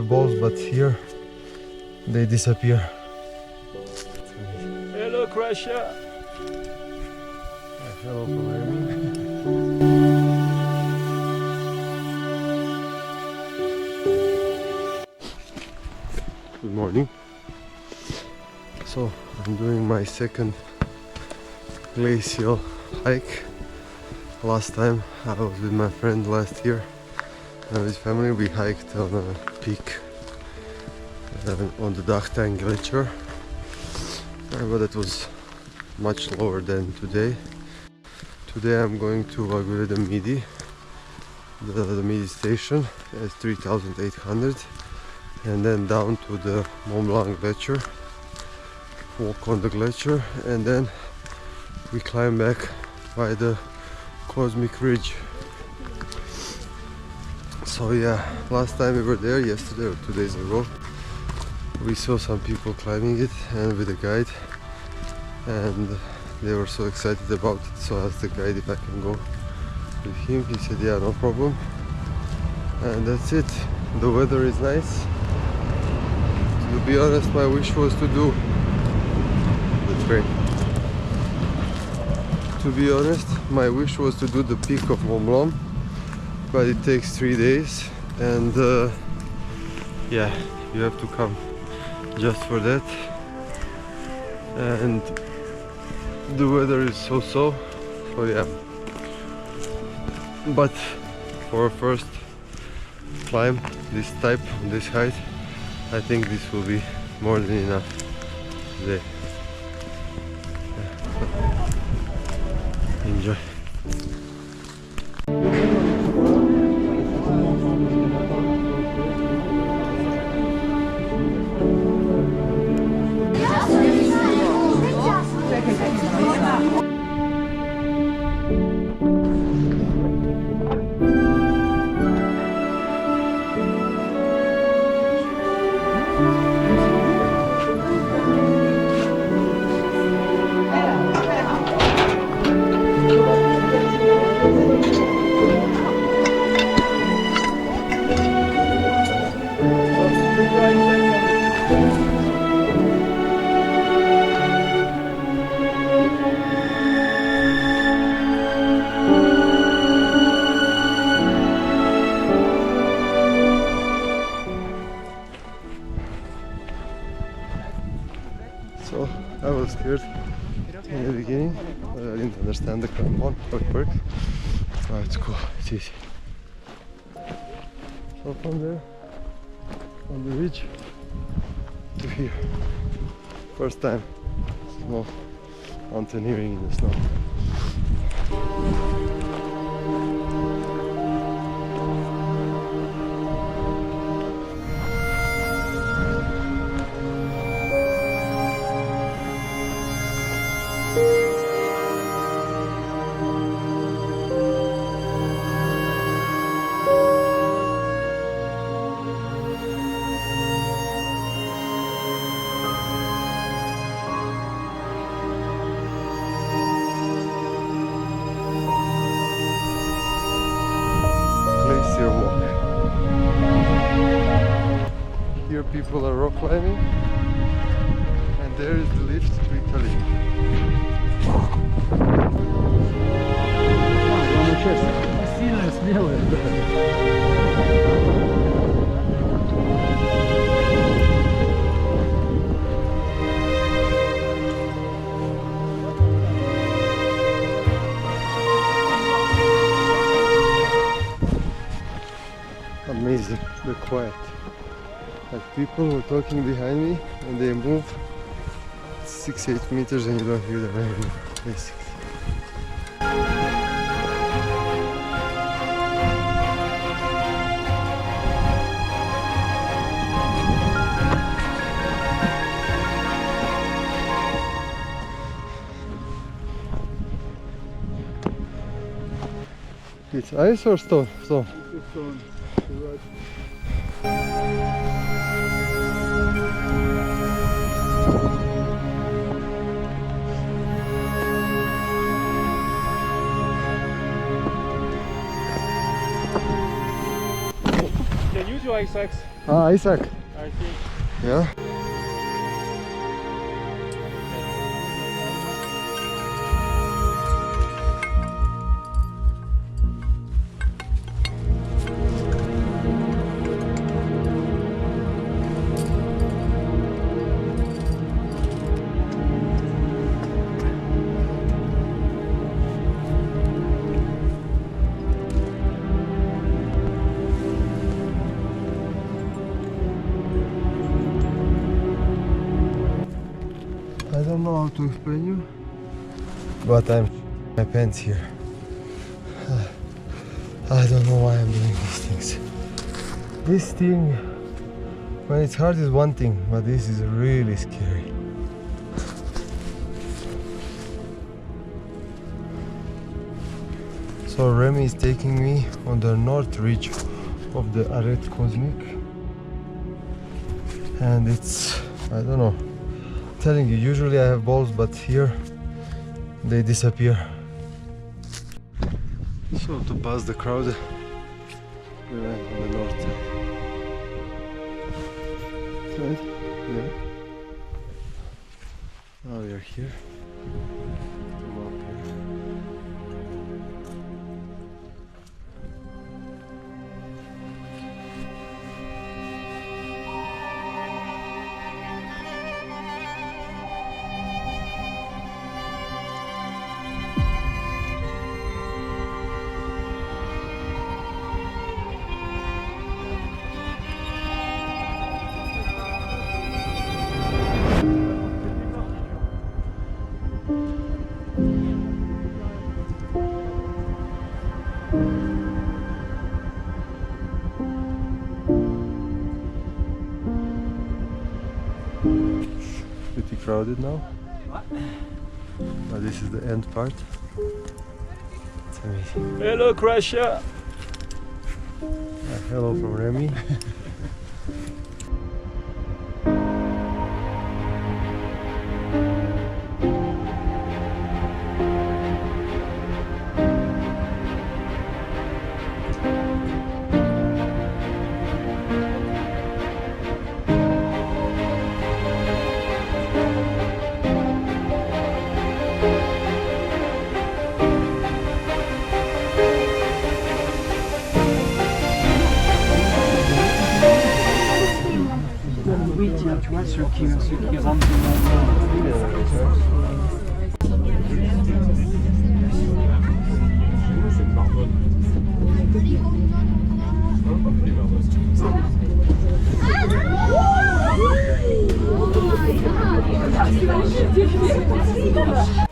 have balls, but here they disappear. Hello, Croatia! Hello from Miami. Good morning. So I'm doing my second glacial hike. Last time I was with my friend last year and with family. We hiked on a peak on the Dachtang Glacier, but it was much lower than today. Today I'm going to Aiguille du Midi, the Midi station at 3800, and then down to the Mont Blanc Glacier, walk on the glacier, and then we climb back by the Cosmic Ridge. So yeah, last time we were there, yesterday or 2 days ago, we saw some people climbing it and with a guide, and they were so excited about it, so I asked the guide if I can go with him. He said yeah, no problem. And that's it. The weather is nice. To be honest, my wish was to do the train. To be honest, my wish was to do the peak of Mont Blanc, but it takes 3 days, and yeah, you have to come just for that, and the weather is so yeah. But for a first climb this type, this height, I think this will be more than enough today. Yeah. Enjoy. So I was scared in the beginning, but I didn't understand the crampon, how it works. Now it's cool, it's easy. So from there, on the ridge to here. First time snow mountaineering in the snow. Here people are rock climbing, and there is the lift to Italy. Amazing, the quiet. Like people were talking behind me and they move 6-8 meters and you don't hear them anymore, basically. It's ice or stone? Stone. It's stone. Use your ice axe. Ah, Isaac. I think. Yeah. I don't know how to explain you, but I'm my pants here. I don't know why I'm doing these things. This thing, when it's hard is one thing, but this is really scary. So Remy is taking me on the north ridge of the Arete Cosmique, and it's, I don't know, telling you, usually I have balls, but here they disappear. So to pass the crowd, we went on the north side. Yeah. Now we are here. Come up here. Pretty crowded now, but this is the end part. It's amazing. Hello, Croatia. Hello from Remy. Oui, tiens, tu vois, ceux qui rentrent du Mont Blanc. Oh my God.